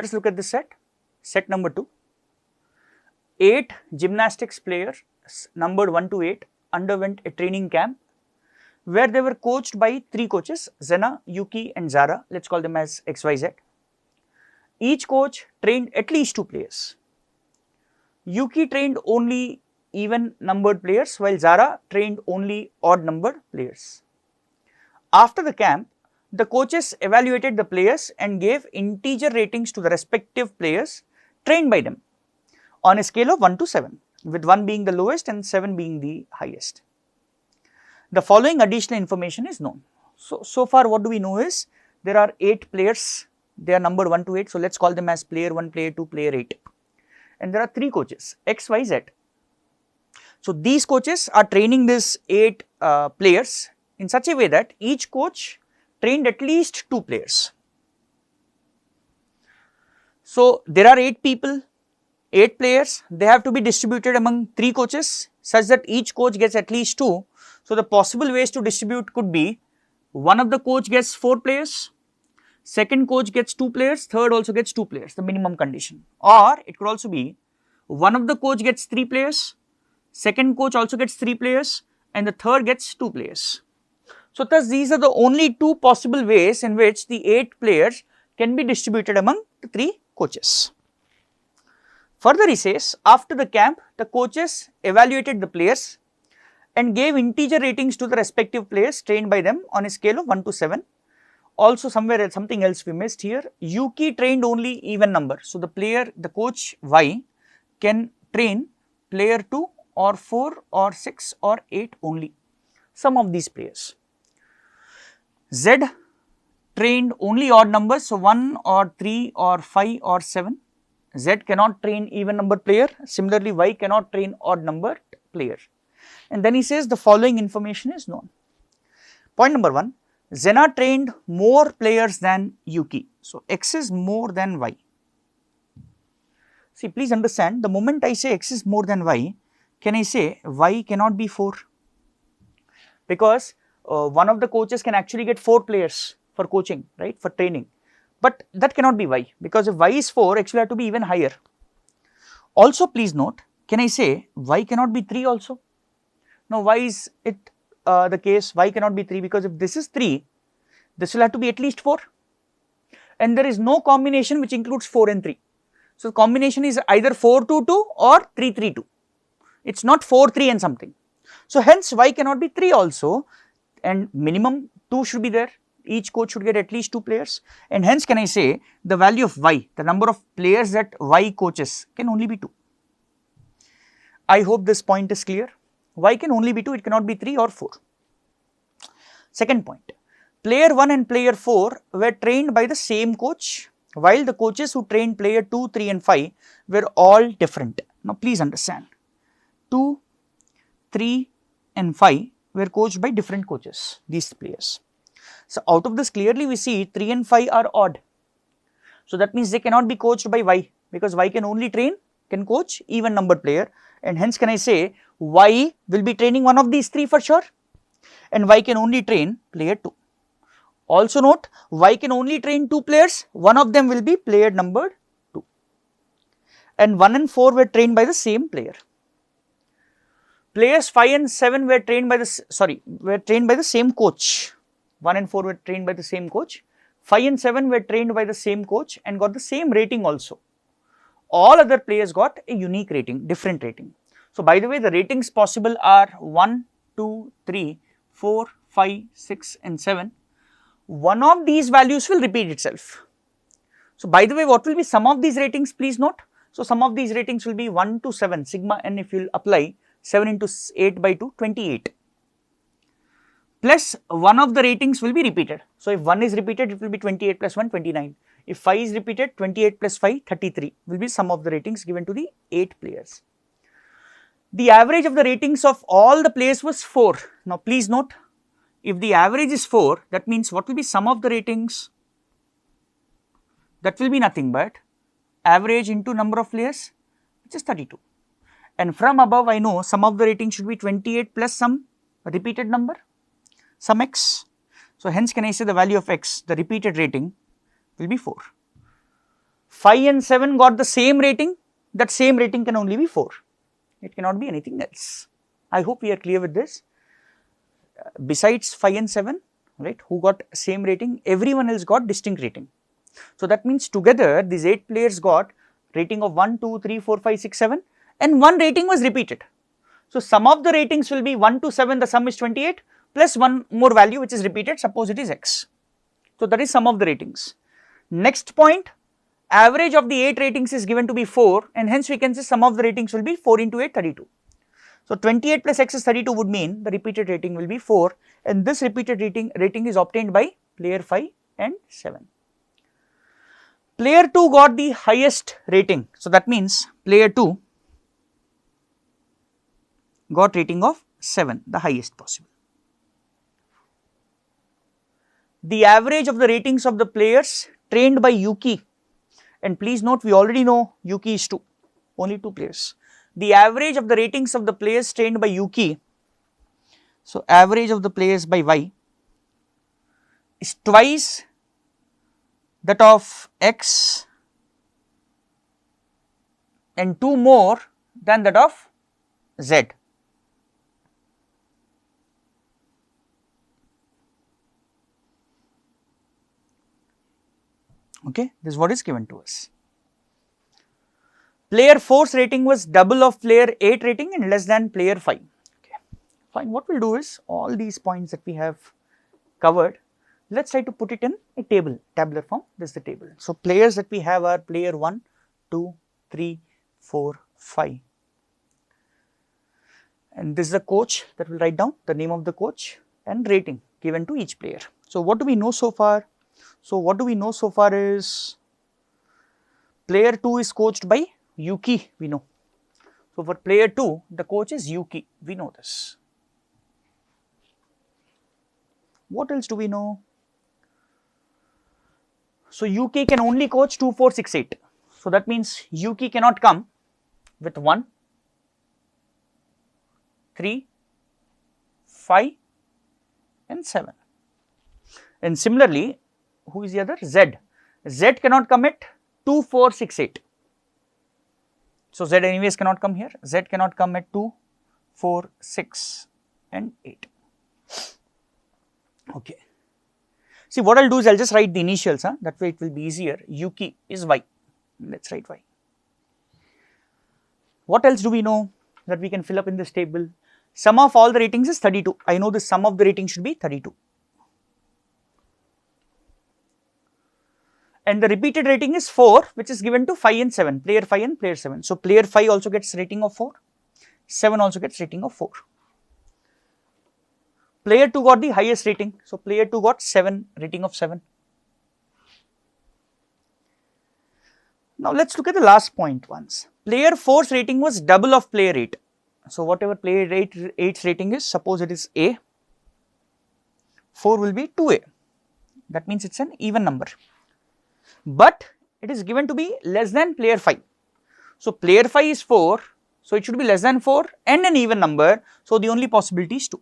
Let us look at this set. Set number 2. 8 gymnastics players numbered 1 to 8 underwent a training camp where they were coached by 3 coaches, Zena, Yuki and Zara. Let's call them as XYZ. Each coach trained at least 2 players. Yuki trained only even numbered players while Zara trained only odd numbered players. After the camp, the coaches evaluated the players and gave integer ratings to the respective players trained by them on a scale of 1 to 7, with 1 being the lowest and 7 being the highest. The following additional information is known. So far what do we know is there are 8 players, they are numbered 1 to 8. So let's call them as player 1, player 2, player 8. And there are 3 coaches, X, Y, Z. So these coaches are training these 8 players in such a way that each coach trained at least 2 players. So there are 8 people, 8 players, they have to be distributed among 3 coaches such that each coach gets at least 2. So the possible ways to distribute could be one of the coach gets 4 players, second coach gets 2 players, third also gets 2 players, the minimum condition. Or it could also be one of the coach gets 3 players, second coach also gets 3 players and the third gets 2 players. So thus these are the only 2 possible ways in which the 8 players can be distributed among the 3 coaches. Further he says, after the camp, the coaches evaluated the players and gave integer ratings to the respective players trained by them on a scale of 1 to 7. Also somewhere else, something else we missed here, Yuki trained only even number. So the coach Y can train player 2 or 4 or 6 or 8 only, some of these players. Z trained only odd numbers, so 1 or 3 or 5 or 7. Z cannot train even number player, similarly Y cannot train odd numbered player. And then he says the following information is known. Point number 1, Zena trained more players than Yuki. So X is more than Y. See, please understand, the moment I say X is more than Y, can I say Y cannot be 4? Because one of the coaches can actually get 4 players for coaching, right, for training. But that cannot be Y, because if Y is 4, X will have to be even higher. Also please note, can I say Y cannot be 3 also? Now why is it the case Y cannot be 3? Because if this is 3, this will have to be at least 4. And there is no combination which includes 4 and 3. So combination is either 4, 2, 2 or 3, 3, 2. It is not 4, 3 and something. So hence Y cannot be 3 also, and minimum 2 should be there. Each coach should get at least 2 players, and hence can I say the value of Y, the number of players that Y coaches, can only be 2. I hope this point is clear. Y can only be 2, it cannot be 3 or 4. Second point, player 1 and player 4 were trained by the same coach, while the coaches who trained player 2, 3 and 5 were all different. Now please understand, 2, 3 and 5 were coached by different coaches, these players. So out of this clearly we see 3 and 5 are odd. So that means they cannot be coached by Y, because Y can only can coach even numbered player, and hence can I say Y will be training one of these 3 for sure, and Y can only train player 2. Also note, Y can only train 2 players, one of them will be player numbered 2, and 1 and 4 were trained by the same player. Players 5 and 7 were trained by the same coach. 1 and 4 were trained by the same coach, 5 and 7 were trained by the same coach and got the same rating also. All other players got a unique rating, different rating. So by the way, the ratings possible are 1, 2, 3, 4, 5, 6 and 7. One of these values will repeat itself. So by the way, what will be some of these ratings, please note. So some of these ratings will be 1 to 7, sigma n if you will apply 7 into 8 by 2, 28. Plus one of the ratings will be repeated. So if 1 is repeated, it will be 28 plus 1, 29. If 5 is repeated, 28 plus 5, 33 will be some of the ratings given to the 8 players. The average of the ratings of all the players was 4. Now please note, if the average is 4, that means what will be sum of the ratings? That will be nothing but average into number of players, which is 32. And from above I know sum of the rating should be 28 plus some repeated number, some x. So hence can I say the value of x, the repeated rating, will be 4. 5 and 7 got the same rating, that same rating can only be 4. It cannot be anything else. I hope we are clear with this. Besides 5 and 7, right, who got same rating, everyone else got distinct rating. So that means together these 8 players got rating of 1, 2, 3, 4, 5, 6, 7 and one rating was repeated. So sum of the ratings will be 1 to 7, the sum is 28 plus one more value which is repeated, suppose it is x. So that is sum of the ratings. Next point, average of the 8 ratings is given to be 4 and hence we can say sum of the ratings will be 4 into 8, 32. So 28 plus x is 32 would mean the repeated rating will be 4 and this repeated rating is obtained by player 5 and 7. Player 2 got the highest rating. So that means player 2 got rating of 7, the highest possible. The average of the ratings of the players trained by Yuki, and please note we already know Yuki is 2, only 2 players. The average of the ratings of the players trained by Yuki, so average of the players by Y is twice that of X and 2 more than that of Z. Okay, this is what is given to us. Player 4's rating was double of player 8 rating and less than player 5. Okay, fine. What we'll do is all these points that we have covered, let's try to put it in a table, tabular form. This is the table. So players that we have are player 1, 2, 3, 4, 5. And this is the coach that will write down the name of the coach and rating given to each player. So what do we know so far? So what do we know so far is player 2 is coached by Yuki, we know. So for player 2, the coach is Yuki, we know this. What else do we know? So Yuki can only coach 2, 4, 6, 8. So that means Yuki cannot come with 1, 3, 5 and 7. And similarly, who is the other? Z. Z cannot come at 2, 4, 6, 8. So Z anyways cannot come here. Z cannot come at 2, 4, 6 and 8. Okay. See, what I'll do is I'll just write the initials, that way it will be easier. Yuki is Y. Let's write Y. What else do we know that we can fill up in this table? Sum of all the ratings is 32. I know the sum of the ratings should be 32. And the repeated rating is 4, which is given to 5 and 7, player 5 and player 7. So player 5 also gets rating of 4, 7 also gets rating of 4. Player 2 got the highest rating, so player 2 got 7, rating of 7. Now let's look at the last point once. Player 4's rating was double of player 8. So whatever player 8's rating is, suppose it is A, 4 will be 2A. That means it's an even number. But it is given to be less than player 5. So player 5 is 4, so it should be less than 4 and an even number, so the only possibility is 2.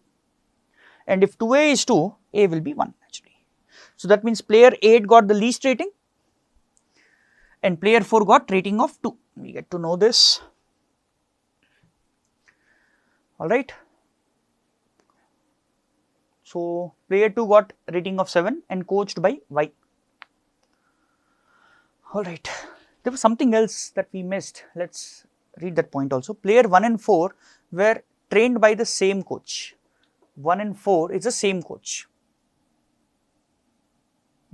And if 2A is 2, A will be 1 actually. So that means player 8 got the least rating and player 4 got rating of 2. We get to know this. Alright. So player 2 got rating of 7 and coached by Y. Alright, there was something else that we missed. Let's read that point also. Player 1 and 4 were trained by the same coach. 1 and 4 is the same coach.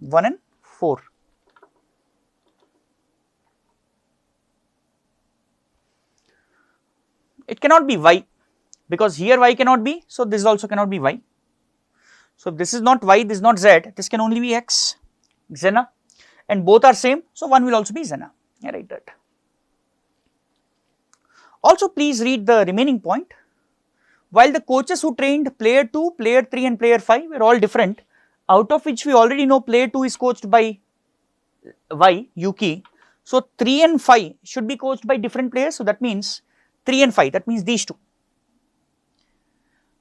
1 and 4. It cannot be Y because here Y cannot be, so this also cannot be Y. So if this is not Y, this is not Z, this can only be X, Xena. And both are same, so one will also be Xena. I write that. Also please read the remaining point. While the coaches who trained player 2, player 3 and player 5 were all different, out of which we already know player 2 is coached by Y, Yuki. So 3 and 5 should be coached by different players, so that means 3 and 5, that means these two.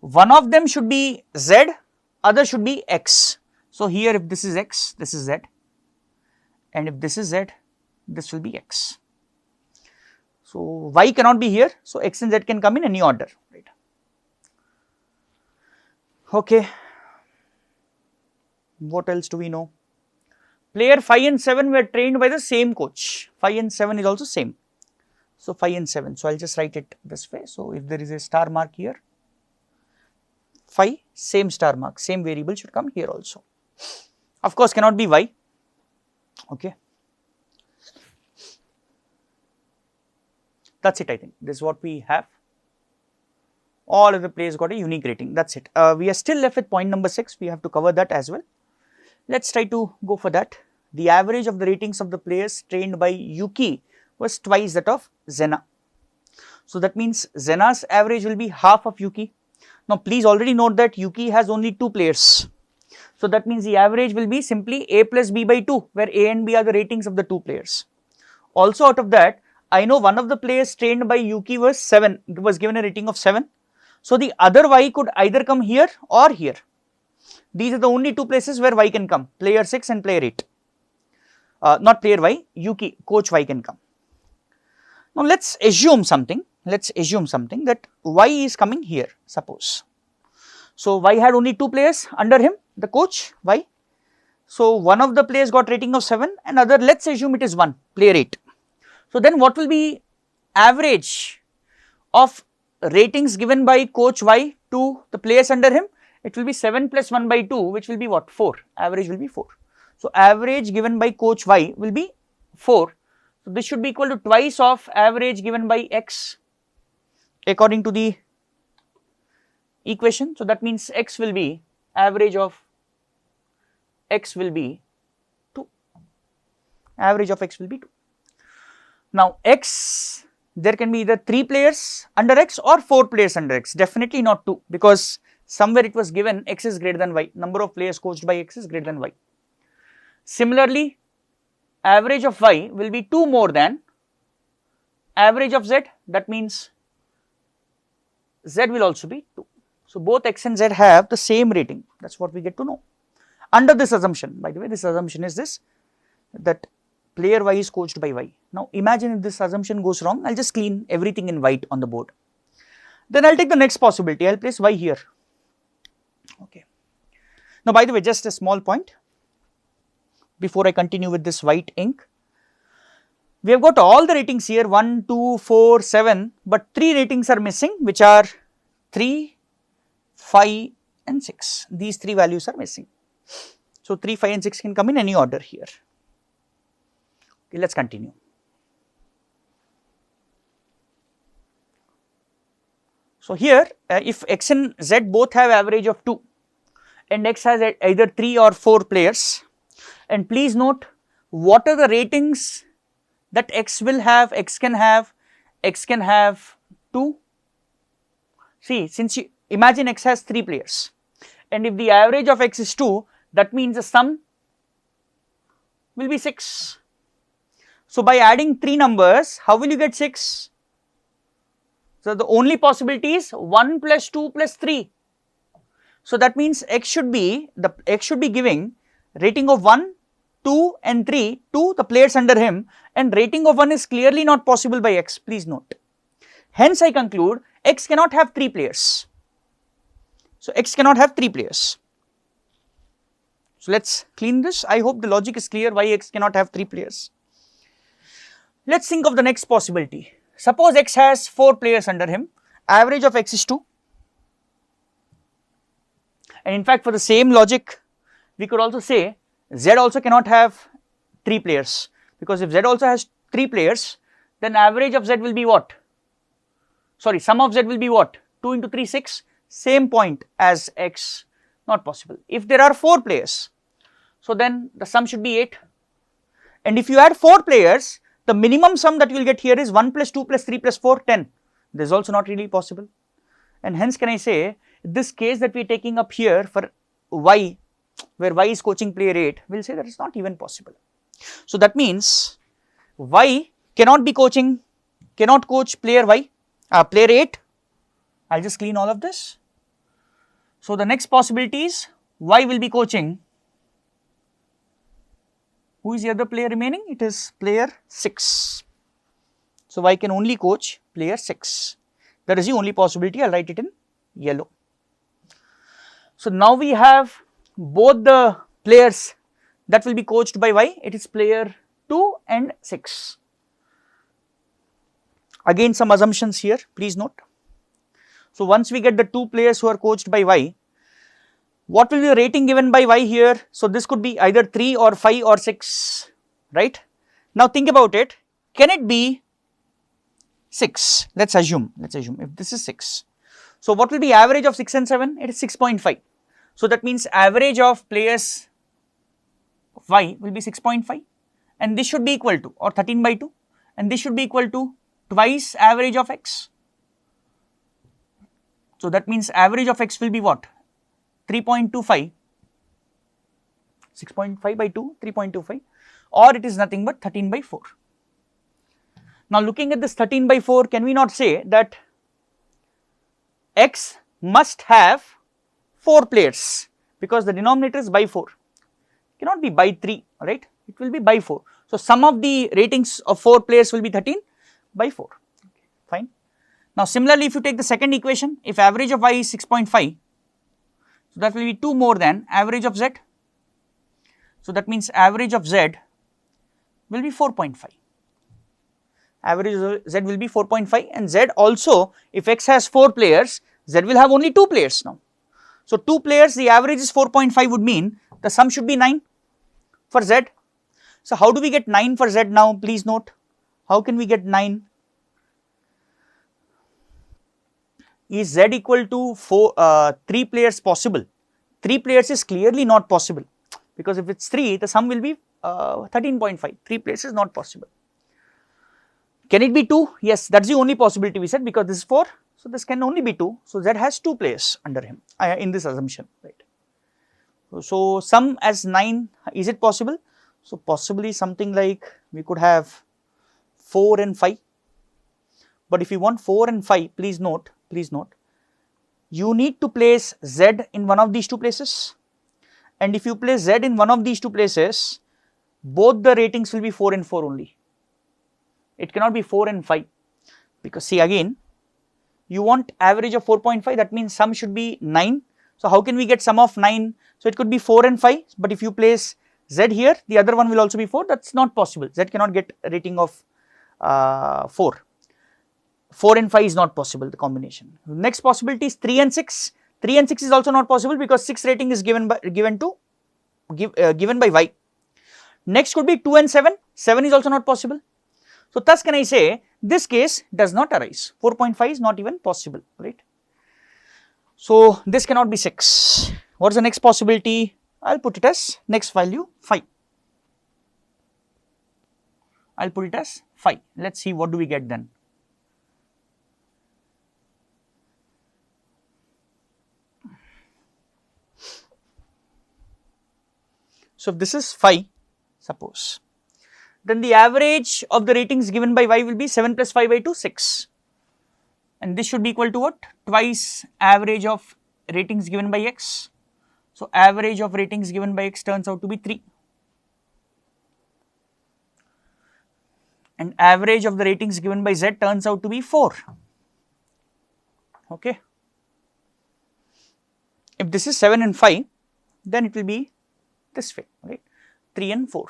One of them should be Z, other should be X. So here if this is X, this is Z. And if this is Z, this will be x. So y cannot be here, so x and z can come in any order, right? Okay. What else do we know? Player 5 and 7 were trained by the same coach. 5 and 7 is also same. So 5 and 7. So I'll just write it this way. So if there is a star mark here, 5, same star mark, same variable should come here also. Of course, cannot be y. Okay. That's it, I think. This is what we have. All of the players got a unique rating. That's it. We are still left with point number 6. We have to cover that as well. Let's try to go for that. The average of the ratings of the players trained by Yuki was twice that of Zena. So that means Zena's average will be half of Yuki. Now please already note that Yuki has only 2 players. So that means the average will be simply A plus B by 2, where A and B are the ratings of the 2 players. Also out of that, I know one of the players trained by Yuki was 7, it was given a rating of 7. So the other y could either come here or here. These are the only 2 places where y can come, player 6 and player 8. Not player y, Yuki, coach y can come. Now let's assume something, that y is coming here, suppose. So y had only 2 players under him, the coach y. So one of the players got rating of 7 and other, let's assume it is 1, player 8. So then what will be average of ratings given by coach y to the players under him? It will be 7 plus 1 by 2, which will be what? 4. Average will be 4. So average given by coach y will be 4. So this should be equal to twice of average given by x according to the equation. So that means x will be, average of x will be 2. Average of x will be 2. Now x, there can be either 3 players under x or 4 players under x, definitely not 2, because somewhere it was given x is greater than y, number of players coached by x is greater than y. Similarly, average of y will be 2 more than average of z, that means z will also be 2. So both x and z have the same rating, that is what we get to know. Under this assumption, by the way, this assumption is this, that player y is coached by y. Now imagine if this assumption goes wrong, I will just clean everything in white on the board. Then I will take the next possibility, I will place y here. Okay. Now by the way, just a small point before I continue with this white ink. We have got all the ratings here 1, 2, 4, 7, but 3 ratings are missing, which are 3, 5 and 6. These 3 values are missing. So 3, 5 and 6 can come in any order here. Okay, let us continue. So here if x and z both have average of 2 and x has either 3 or 4 players, and please note what are the ratings that x will have, x can have 2. See, since you imagine x has 3 players and if the average of x is 2, that means the sum will be 6. So by adding 3 numbers, how will you get 6? So the only possibility is 1 plus 2 plus 3. So that means x should be giving rating of 1, 2 and 3 to the players under him, and rating of 1 is clearly not possible by x, please note. Hence I conclude x cannot have 3 players. So x cannot have 3 players. So let us clean this. I hope the logic is clear why x cannot have 3 players. Let us think of the next possibility. Suppose x has 4 players under him, average of x is 2, and in fact for the same logic we could also say z also cannot have 3 players, because if z also has 3 players, then average of z will be what? Sorry, sum of z will be what? 2 into 3, 6, same point as x, not possible. If there are 4 players, so then the sum should be 8, and if you add 4 players, the minimum sum that you will get here is 1 plus 2 plus 3 plus 4, 10. This is also not really possible, and hence can I say this case that we are taking up here for y, where y is coaching player 8, we will say that it is not even possible. So that means y cannot coach player y, player 8. I will just clean all of this. So the next possibility is y will be coaching Who is the other player remaining? It is player 6. So I can only coach player 6. That is the only possibility. I'll write it in yellow. So now we have both the players that will be coached by Y. It is player 2 and 6. Again some assumptions here, please note. So once we get the 2 players who are coached by Y, what will be the rating given by Y here? So this could be either 3 or 5 or 6, right? Now think about it. Can it be 6? Let's assume if this is 6. So what will be average of 6 and 7? It is 6.5. So that means average of players of Y will be 6.5, and this should be equal to, or 13 by 2, and this should be equal to twice average of X. So that means average of X will be what? 3.25, 6.5 by 2, 3.25, or it is nothing but 13 by 4. Now looking at this 13 by 4, can we not say that X must have 4 players, because the denominator is by 4, cannot be by 3, right? It will be by 4. So sum of the ratings of 4 players will be 13 by 4, okay, fine. Now similarly, if you take the second equation, if average of Y is 6.5, so that will be 2 more than average of Z. So that means average of Z will be 4.5. Average of Z will be 4.5, and Z also, if X has 4 players, Z will have only 2 players now. So 2 players, the average is 4.5, would mean the sum should be 9 for Z. So how do we get 9 for Z now? Please note, how can we get 9? Is Z equal to 3 players possible? 3 players is clearly not possible, because if it's 3, the sum will be 13.5. 3 players is not possible. Can it be 2? Yes, that's the only possibility we said, because this is 4. So this can only be 2. So Z has 2 players under him in this assumption, right? So sum as 9, is it possible? So possibly something like we could have 4 and 5. But if you want 4 and 5, please note, you need to place Z in one of these 2 places. And if you place Z in one of these 2 places, both the ratings will be 4 and 4 only. It cannot be 4 and 5, because see again, you want average of 4.5, that means sum should be 9. So how can we get sum of 9? So it could be 4 and 5, but if you place Z here, the other one will also be 4. That's not possible. Z cannot get a rating of 4. 4 and 5 is not possible, the combination. Next possibility is 3 and 6. 3 and 6 is also not possible, because 6 rating is given by Y. Next could be 2 and 7. 7 is also not possible. So thus can I say this case does not arise. 4.5 is not even possible, right? So this cannot be 6. What is the next possibility? I'll put it as next value 5. I'll put it as 5. Let's see what do we get then. So if this is 5, suppose, then the average of the ratings given by Y will be 7 plus 5 by 2, 6. And this should be equal to what? Twice average of ratings given by X. So average of ratings given by X turns out to be 3. And average of the ratings given by Z turns out to be 4. Okay. If this is 7 and 5, then it will be this way, right? 3 and 4.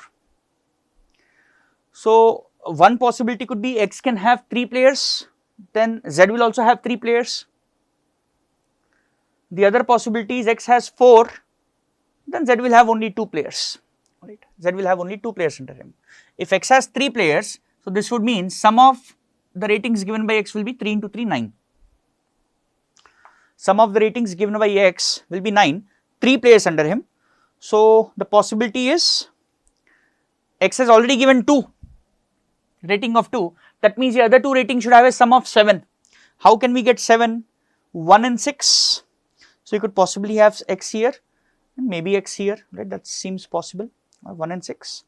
So one possibility could be X can have 3 players, then Z will also have 3 players. The other possibility is X has 4, then Z will have only 2 players, right? Z will have only 2 players under him. If X has 3 players, so this would mean sum of the ratings given by X will be 3 into 3, 9. Sum of the ratings given by X will be 9, 3 players under him. So the possibility is X has already given 2, rating of 2. That means the other 2 ratings should have a sum of 7. How can we get 7? 1 and 6. So you could possibly have X here and maybe X here, right? That seems possible. 1 and 6.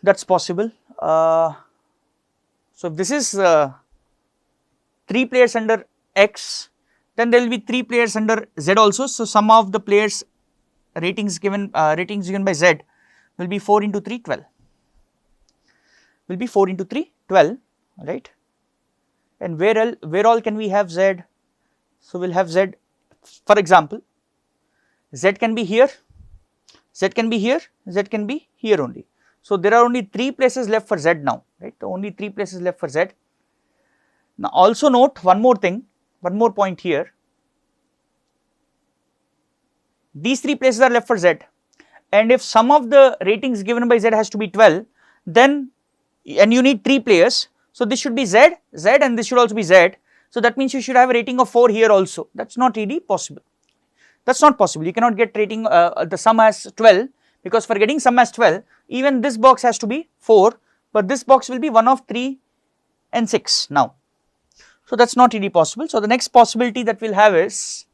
That's possible. So if this is 3 players under X, then there will be 3 players under Z also. So sum of the players ratings given by Z will be 4 into 3, 12. Will be 4 into 3, 12, right? And where all can we have Z? So we'll have Z, for example, Z can be here, Z can be here, Z can be here only. So there are only 3 places left for Z now, right? Only 3 places left for Z. Now also note one more thing, one more point here. These 3 places are left for Z, and if sum of the ratings given by Z has to be 12, then and you need 3 players, so this should be Z, Z, and this should also be Z. So that means you should have a rating of 4 here also. That's not really possible. That's not possible. You cannot get rating the sum as 12, because for getting sum as 12, even this box has to be 4, but this box will be 1 of 3 and 6 now. So that's not really possible. So the next possibility that we'll have is,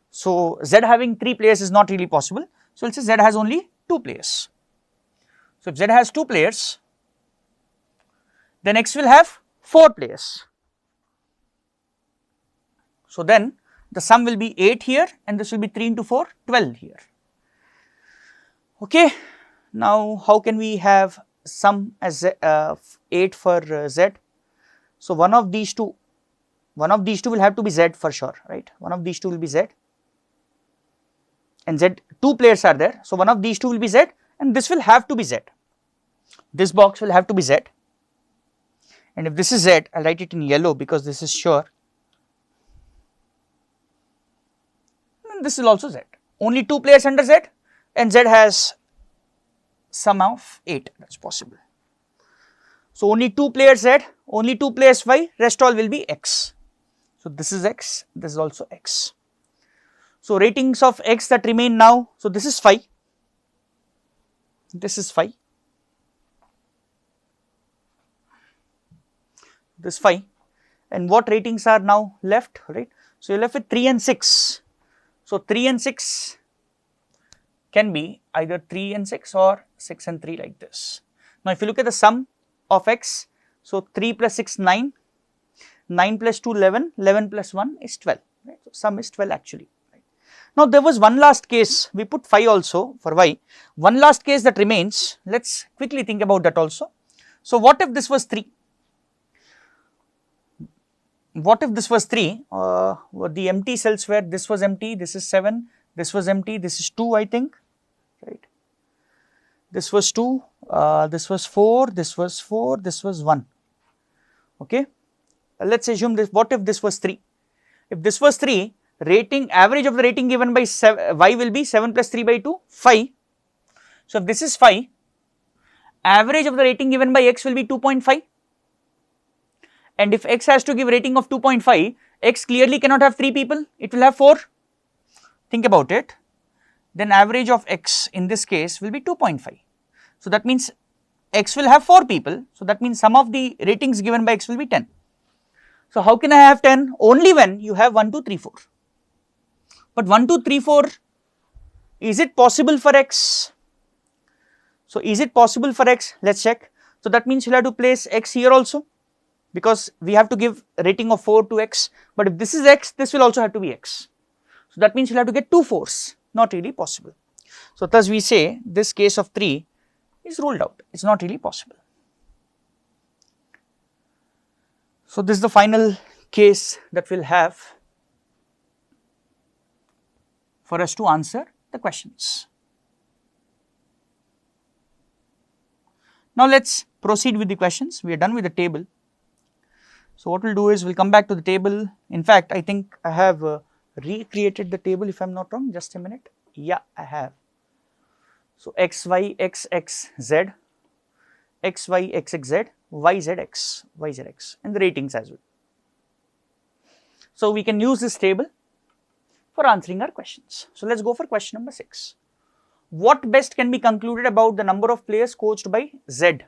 so Z having 3 players is not really possible. So we'll say Z has only 2 players. So if Z has 2 players, then X will have 4 players. So then the sum will be 8 here, and this will be 3 into 4, 12 here. Okay. Now how can we have sum as 8 for Z? So one of these two will have to be Z for sure, right? One of these two will be Z, and Z, 2 players are there. So one of these two will be Z, and this will have to be Z. This box will have to be Z, and if this is Z, I'll write it in yellow because this is sure. And this is also Z. Only 2 players under Z, and Z has sum of 8. That's possible. So only 2 players Z, only 2 players Y, rest all will be X. So this is X, this is also X. So ratings of X that remain now, so this is 5, this is 5, this 5, and what ratings are now left, right? So you're left with 3 and 6. So 3 and 6 can be either 3 and 6 or 6 and 3 like this. Now if you look at the sum of X, so 3 plus 6, 9, 9 plus 2, 11, 11 plus 1 is 12, right? So sum is 12 actually. Right? Now there was one last case, we put 5 also for Y, one last case that remains, let's quickly think about that also. So what if this was 3? What if this was 3, the empty cells where this was empty, this is 7, this was empty, this is 2 I think, right? This was 2, this was 4, this was 4, this was 1, okay. Let's assume this, what if this was 3? If this was 3, rating, average of the rating given by Y will be 7 plus 3 by 2, 5. So if this is 5, average of the rating given by X will be 2.5. And if X has to give rating of 2.5, X clearly cannot have 3 people, it will have 4. Think about it. Then average of X in this case will be 2.5. So that means X will have 4 people. So that means sum of the ratings given by X will be 10. So how can I have 10? Only when you have 1, 2, 3, 4. But 1, 2, 3, 4, is it possible for X? So is it possible for X? Let's check. So that means you will have to place X here also, because we have to give rating of 4 to X, but if this is X, this will also have to be X. So that means you will have to get 2 4s, not really possible. So thus we say this case of 3 is ruled out, it is not really possible. So this is the final case that we will have for us to answer the questions. Now let us proceed with the questions. We are done with the table. So what we will do is we will come back to the table. In fact, I think I have recreated the table if I am not wrong. Just a minute. Yeah, I have. So x, y, x, x, z, x, y, x, x, z, y, z, x, y, z, x, and the ratings as well. So we can use this table for answering our questions. So let's go for question number 6. What best can be concluded about the number of players coached by Z?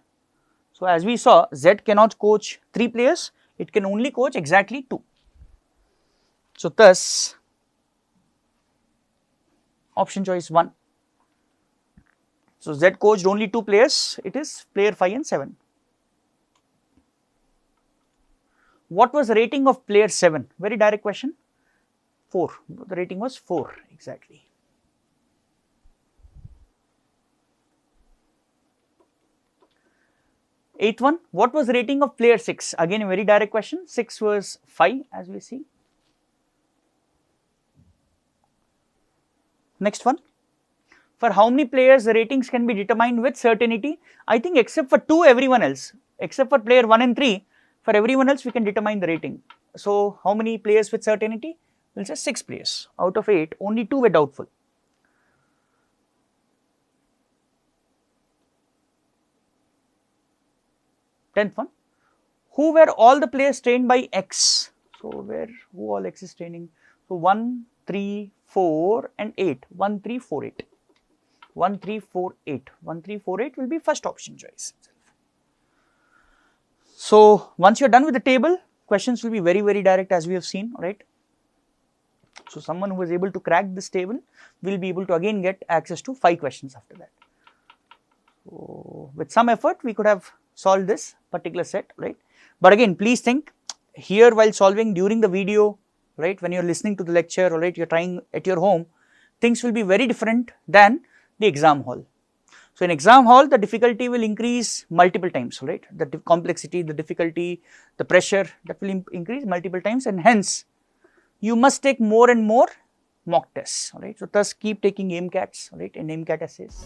So as we saw, Z cannot coach 3 players, it can only coach exactly 2. So thus, option choice 1. So Z coached only 2 players, it is player 5 and 7. What was the rating of player 7? Very direct question. 4. The rating was 4 exactly. Eighth one, what was the rating of player 6? Again a very direct question, 6 was 5 as we see. Next one, for how many players the ratings can be determined with certainty? I think except for 2, everyone else, except for player 1 and 3, for everyone else we can determine the rating. So how many players with certainty? We'll say 6 players. Out of 8, only 2 were doubtful. Tenth one, who were all the players trained by X? So who all X is training? So 1, 3, 4 and 8, 1, 3, 4, 8. 1, 3, 4, 8. 1, 3, 4, 8 will be first option choice. So once you're done with the table, questions will be very, very direct as we have seen, right? So someone who is able to crack this table will be able to again get access to 5 questions after that. So with some effort, we could have solved this particular set, right? But again, please think here while solving during the video, right? When you're listening to the lecture, or right, you're trying at your home, things will be very different than the exam hall. So in exam hall, the difficulty will increase multiple times, right? The complexity, the difficulty, the pressure, that will increase multiple times, and hence you must take more and more mock tests, right? So thus keep taking aimcats, right, and aimcat essays.